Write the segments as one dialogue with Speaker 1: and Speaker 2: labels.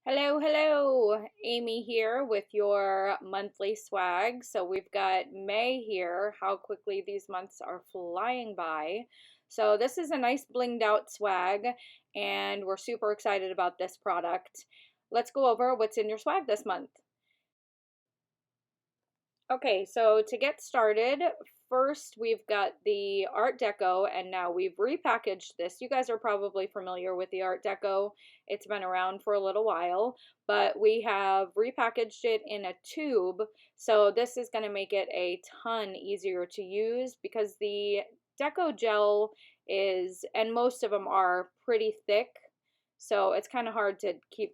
Speaker 1: Hello, hello. Amy here with your monthly swag. So we've got May here. How quickly these months are flying by. So this is a nice blinged out swag, and we're super excited about this product. Let's go over what's in your swag this month. Okay, so to get started, first we've got the Art Deco, and now we've repackaged this. You guys are probably familiar with the Art Deco. It's been around for a little while, but we have repackaged it in a tube, so this is going to make it a ton easier to use because the Deco gel is, and most of them are pretty thick, so it's kind of hard to keep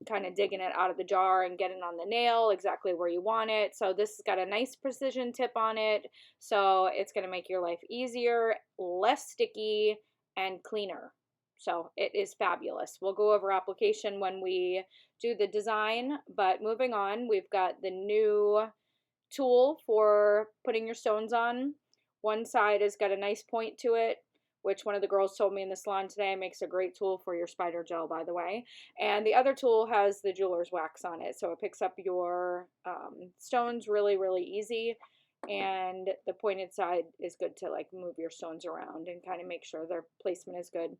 Speaker 1: kind of digging it out of the jar and getting on the nail exactly where you want it. So this has got a nice precision tip on it. So it's going to make your life easier, less sticky, and cleaner. So it is fabulous. We'll go over application when we do the design, but moving on, we've got the new tool for putting your stones on. One side has got a nice point to it, which one of the girls told me in the salon today makes a great tool for your spider gel, by the way. And the other tool has the jeweler's wax on it, so it picks up your stones really, really easy. And the pointed side is good to like move your stones around and kind of make sure their placement is good.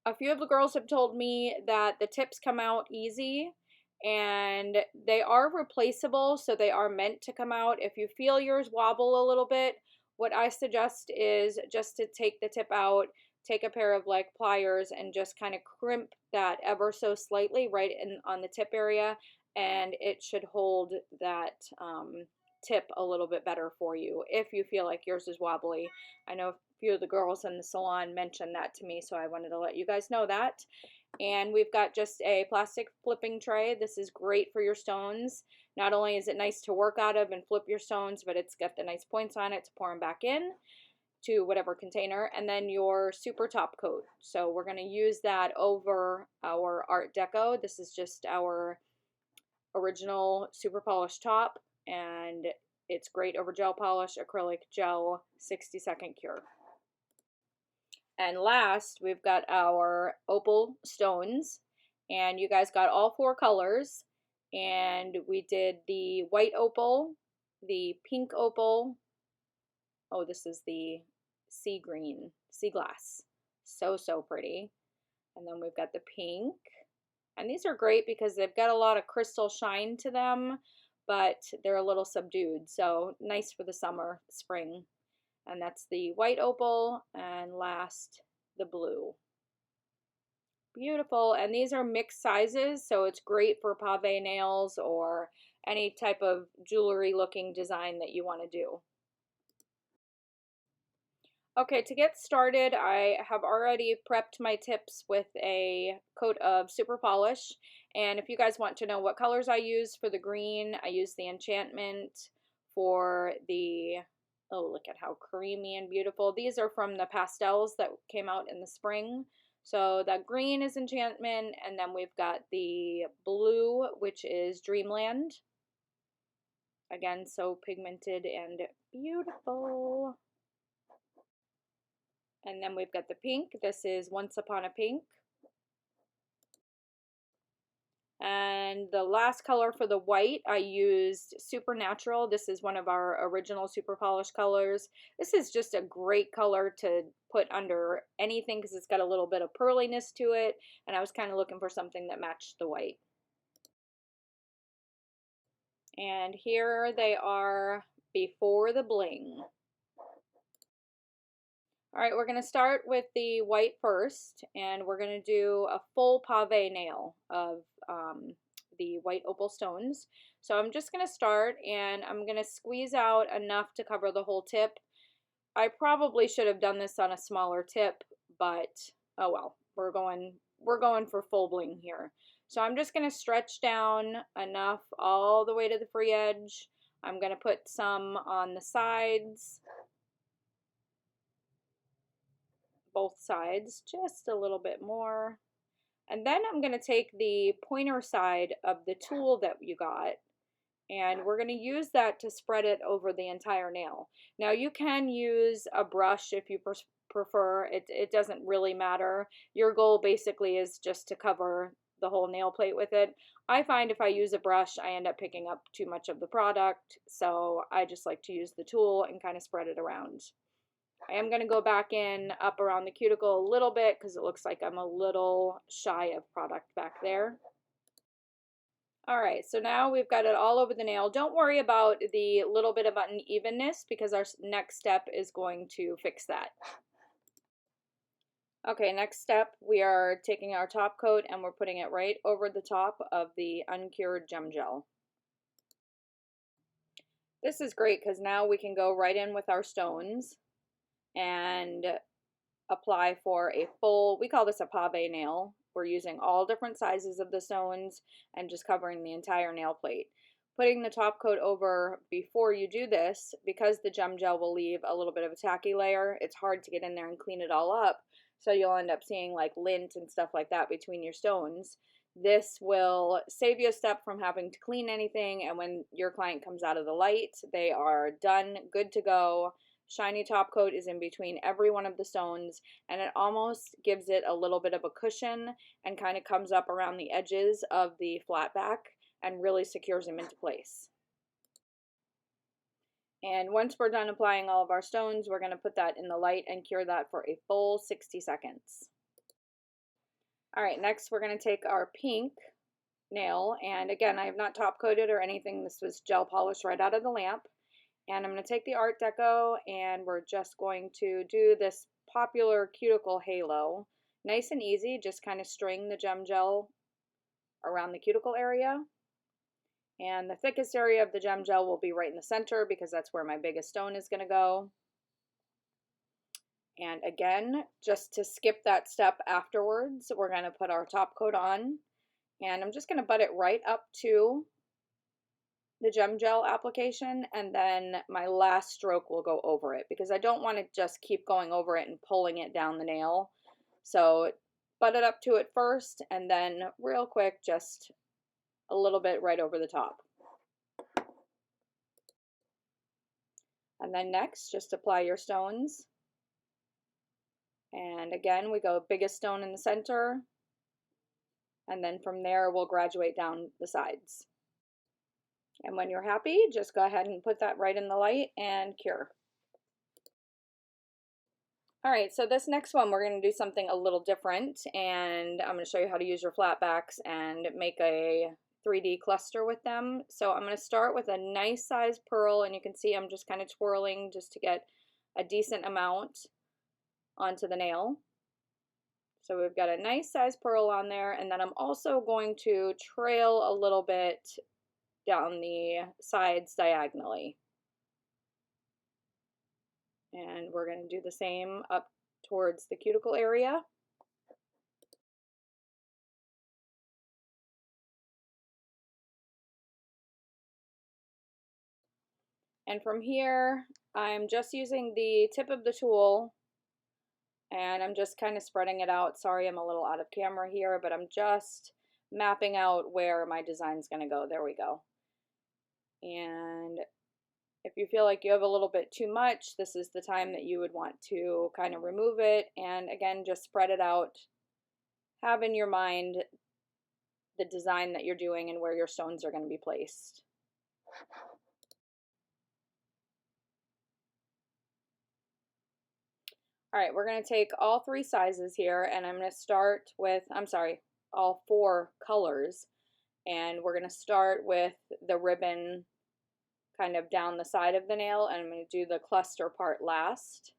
Speaker 1: A few of the girls have told me that the tips come out easy, and they are replaceable, so they are meant to come out. If you feel yours wobble a little bit, what I suggest is just to take the tip out, take a pair of like pliers and just kind of crimp that ever so slightly right in on the tip area, and it should hold that tip a little bit better for you if you feel like yours is wobbly. I know a few of the girls in the salon mentioned that to me, so I wanted to let you guys know that. And we've got just a plastic flipping tray. This is great for your stones. Not only is it nice to work out of and flip your stones, but it's got the nice points on it to pour them back in to whatever container. And then your super top coat. So we're going to use that over our Art Deco. This is just our original super polished top, and it's great over gel polish, acrylic gel, 60-second cure. And last, we've got our opal stones, and you guys got all four colors, and we did the white opal, the pink opal, oh, this is the sea green, sea glass, so pretty. And then we've got the pink, and these are great because they've got a lot of crystal shine to them, but they're a little subdued, so nice for the summer, spring. And that's the white opal, and last, the blue. Beautiful. And these are mixed sizes, so it's great for pave nails or any type of jewelry looking design that you want to do. Okay, to get started, I have already prepped my tips with a coat of super polish. And if you guys want to know what colors I use for the green, I use the Enchantment. For the, oh, look at how creamy and beautiful. These are from the pastels that came out in the spring. So that green is Enchantment, and then we've got the blue, which is Dreamland. Again, so pigmented and beautiful. And then we've got the pink. This is Once Upon a Pink. And the last color for the white, I used Supernatural. This is one of our original super polished colors. This is just a great color to put under anything because it's got a little bit of pearliness to it. And I was kind of looking for something that matched the white. And here they are before the bling. All right, we're going to start with the white first, and we're going to do a full pave nail of the white opal stones. So I'm just going to start, and I'm going to squeeze out enough to cover the whole tip. I probably should have done this on a smaller tip, but oh well, we're going for full bling here. So I'm just going to stretch down enough all the way to the free edge. I'm going to put some on the sides, both sides, just a little bit more. And then I'm going to take the pointer side of the tool that you got, and we're going to use that to spread it over the entire nail. Now you can use a brush if you prefer. It doesn't really matter. Your goal basically is just to cover the whole nail plate with it. I find if I use a brush, I end up picking up too much of the product, so I just like to use the tool and kind of spread it around. I am going to go back in up around the cuticle a little bit because it looks like I'm a little shy of product back there. All right, so now we've got it all over the nail. Don't worry about the little bit of unevenness because our next step is going to fix that. Okay, next step, we are taking our top coat and we're putting it right over the top of the uncured gem gel. This is great because now we can go right in with our stones and apply for a full, we call this a pave nail. We're using all different sizes of the stones and just covering the entire nail plate. Putting the top coat over before you do this, because the gem gel will leave a little bit of a tacky layer, it's hard to get in there and clean it all up. So you'll end up seeing like lint and stuff like that between your stones. This will save you a step from having to clean anything, and when your client comes out of the light, they are done, good to go. Shiny top coat is in between every one of the stones, and it almost gives it a little bit of a cushion and kind of comes up around the edges of the flat back and really secures them into place. And once we're done applying all of our stones, we're going to put that in the light and cure that for a full 60 seconds. All right, next we're going to take our pink nail, and again, I have not top coated or anything. This was gel polish right out of the lamp. And I'm going to take the Art Deco and we're just going to do this popular cuticle halo. Nice and easy, just kind of string the gem gel around the cuticle area. And the thickest area of the gem gel will be right in the center because that's where my biggest stone is going to go. And again, just to skip that step afterwards, we're going to put our top coat on. And I'm just going to butt it right up to the gem gel application, and then my last stroke will go over it because I don't want to just keep going over it and pulling it down the nail. So butt it up to it first, and then real quick, just a little bit right over the top. And then next, just apply your stones. And again, we go biggest stone in the center, and then from there, we'll graduate down the sides. And when you're happy, just go ahead and put that right in the light and cure. All right, so this next one, we're going to do something a little different, and I'm going to show you how to use your flat backs and make a 3D cluster with them. So I'm going to start with a nice size pearl, and you can see I'm just kind of twirling just to get a decent amount onto the nail. So we've got a nice size pearl on there, and then I'm also going to trail a little bit down the sides diagonally. And we're going to do the same up towards the cuticle area. And from here, I'm just using the tip of the tool and I'm just kind of spreading it out. Sorry, I'm a little out of camera here, but I'm just mapping out where my design's going to go. There we go. And if you feel like you have a little bit too much, this is the time that you would want to kind of remove it. And again, just spread it out. Have in your mind the design that you're doing and where your stones are going to be placed. All right, we're going to take all three sizes here, and I'm going to start with, all four colors. And we're going to start with the ribbon kind of down the side of the nail, and I'm going to do the cluster part last.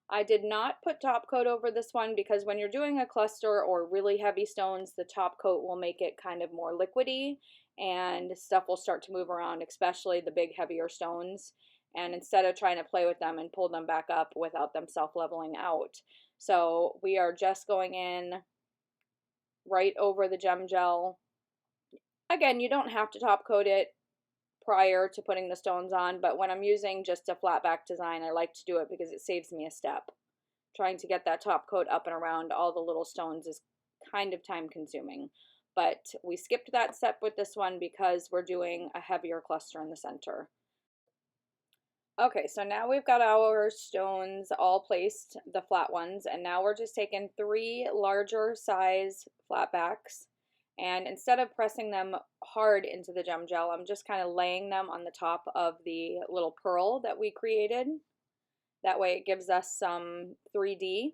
Speaker 1: I did not put top coat over this one because when you're doing a cluster or really heavy stones, the top coat will make it kind of more liquidy and stuff will start to move around, especially the big heavier stones. And instead of trying to play with them and pull them back up without them self-leveling out. So we are just going in right over the gem gel. Again, you don't have to top coat it prior to putting the stones on, but when I'm using just a flat back design, I like to do it because it saves me a step. Trying to get that top coat up and around all the little stones is kind of time consuming, but we skipped that step with this one because we're doing a heavier cluster in the center. Okay, so now we've got our stones all placed, the flat ones, and now we're just taking three larger size flat backs And instead of pressing them hard into the gem gel, I'm just kind of laying them on the top of the little pearl that we created. That way it gives us some 3D.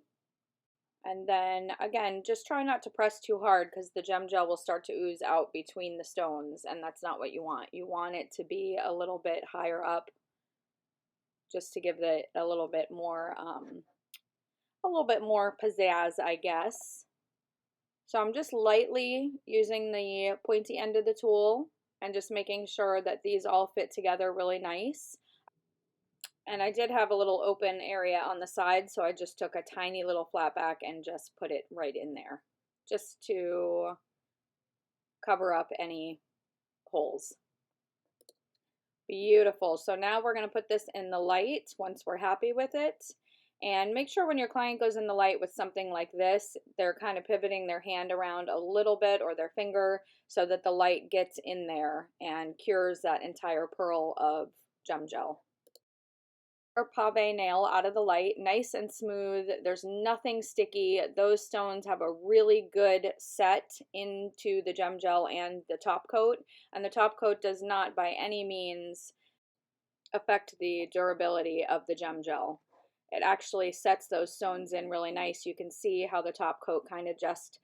Speaker 1: And then again, just try not to press too hard because the gem gel will start to ooze out between the stones, and that's not what you want. You want it to be a little bit higher up just to give it a little bit more pizzazz, I guess. So I'm just lightly using the pointy end of the tool and just making sure that these all fit together really nice. And I did have a little open area on the side, so I just took a tiny little flat back and just put it right in there, just to cover up any holes. Beautiful. So now we're going to put this in the light once we're happy with it. And make sure when your client goes in the light with something like this, they're kind of pivoting their hand around a little bit or their finger so that the light gets in there and cures that entire pearl of gem gel. Our pave nail out of the light, nice and smooth. There's nothing sticky. Those stones have a really good set into the gem gel and the top coat, and the top coat does not by any means affect the durability of the gem gel. It actually sets those stones in really nice. You can see how the top coat kind of just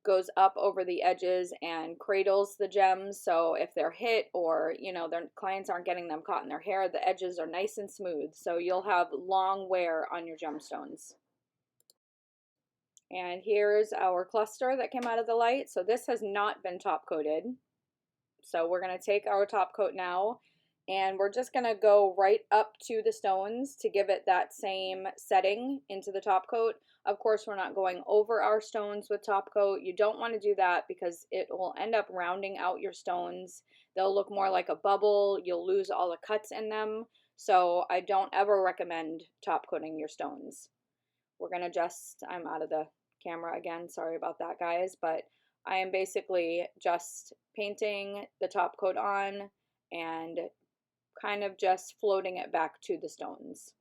Speaker 1: goes up over the edges and cradles the gems, so if they're hit or their clients aren't getting them caught in their hair, the edges are nice and smooth, so you'll have long wear on your gemstones. And here's our cluster that came out of the light. So this has not been top coated, so we're going to take our top coat now and we're just going to go right up to the stones to give it that same setting into the top coat. Of course, we're not going over our stones with top coat. You don't want to do that because it will end up rounding out your stones. They'll look more like a bubble. You'll lose all the cuts in them. So I don't ever recommend top coating your stones. We're going to I'm out of the camera again. Sorry about that, guys. But I am basically just painting the top coat on and kind of just floating it back to the stones.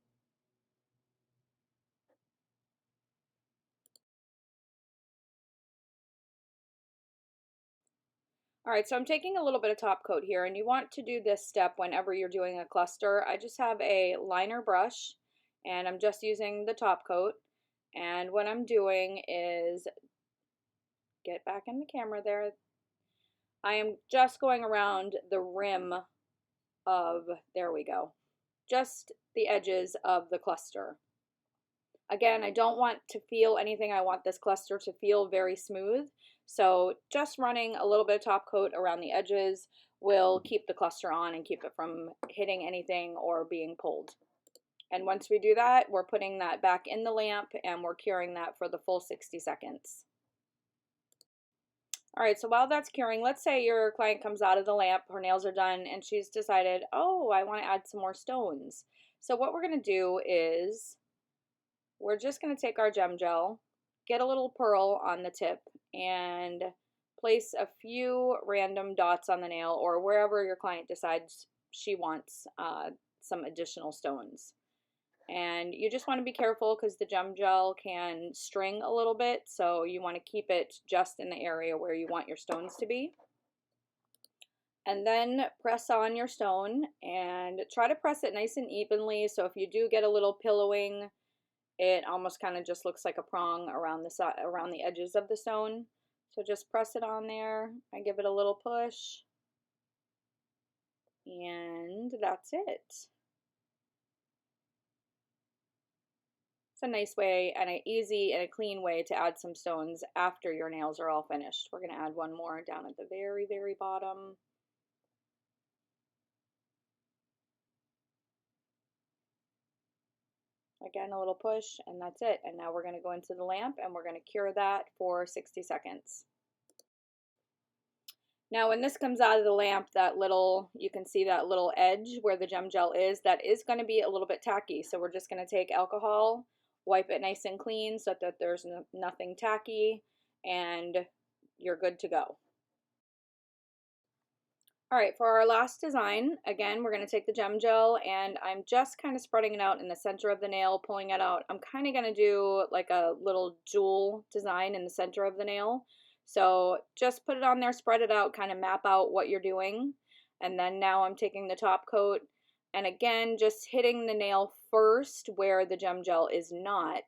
Speaker 1: All right, so I'm taking a little bit of top coat here, and you want to do this step whenever you're doing a cluster. I just have a liner brush, and I'm just using the top coat. And what I'm doing is, get back in the camera there, I am just going around the rim of, there we go, just the edges of the cluster. Again, I don't want to feel anything. I want this cluster to feel very smooth. So just running a little bit of top coat around the edges will keep the cluster on and keep it from hitting anything or being pulled. And once we do that, we're putting that back in the lamp and we're curing that for the full 60 seconds. All right, so while that's curing, let's say your client comes out of the lamp, her nails are done, and she's decided, oh, I want to add some more stones. So what we're going to do is we're just going to take our gem gel, get a little pearl on the tip, and place a few random dots on the nail or wherever your client decides she wants some additional stones. And you just want to be careful because the gem gel can string a little bit, so you want to keep it just in the area where you want your stones to be. And then press on your stone and try to press it nice and evenly, so if you do get a little pillowing, it almost kind of just looks like a prong around the side, around the edges of the stone. So just press it on there and give it a little push. And that's it. It's a nice way and an easy and a clean way to add some stones after your nails are all finished. We're going to add one more down at the very, very bottom. Again, a little push, and that's it. And now we're going to go into the lamp and we're going to cure that for 60 seconds. Now when this comes out of the lamp, that little, you can see that little edge where the gem gel is, that is going to be a little bit tacky. So we're just going to take alcohol, wipe it nice and clean so that there's nothing tacky, and you're good to go. All right, for our last design, again, we're going to take the gem gel and I'm just kind of spreading it out in the center of the nail, pulling it out. I'm kind of going to do like a little jewel design in the center of the nail. So just put it on there, spread it out, kind of map out what you're doing. And then now I'm taking the top coat and again, just hitting the nail first where the gem gel is not,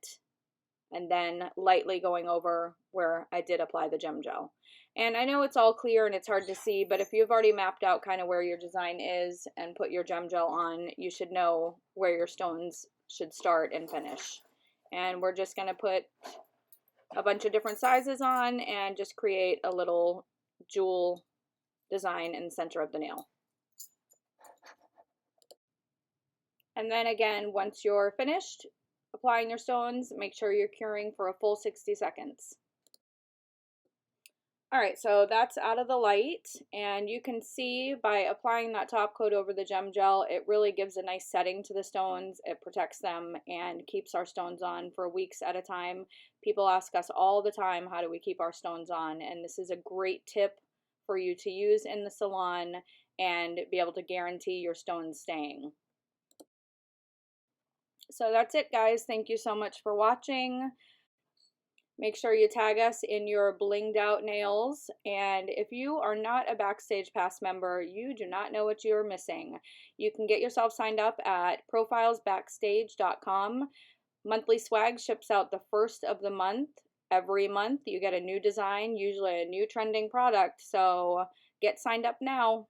Speaker 1: and then lightly going over where I did apply the gem gel. And I know it's all clear and it's hard to see, but if you've already mapped out kind of where your design is and put your gem gel on, you should know where your stones should start and finish. And we're just going to put a bunch of different sizes on and just create a little jewel design in the center of the nail. And then again, once you're finished applying your stones, make sure you're curing for a full 60 seconds. All right, so that's out of the light, and you can see by applying that top coat over the gem gel, it really gives a nice setting to the stones. It protects them and keeps our stones on for weeks at a time. People ask us all the time, how do we keep our stones on? And this is a great tip for you to use in the salon and be able to guarantee your stones staying. So that's it, guys. Thank you so much for watching. Make sure you tag us in your blinged out nails. And if you are not a BackStage Pass member, you do not know what you're missing. You can get yourself signed up at profilesbackstage.com. Monthly swag ships out the first of the month. Every month you get a new design, usually a new trending product. So get signed up now.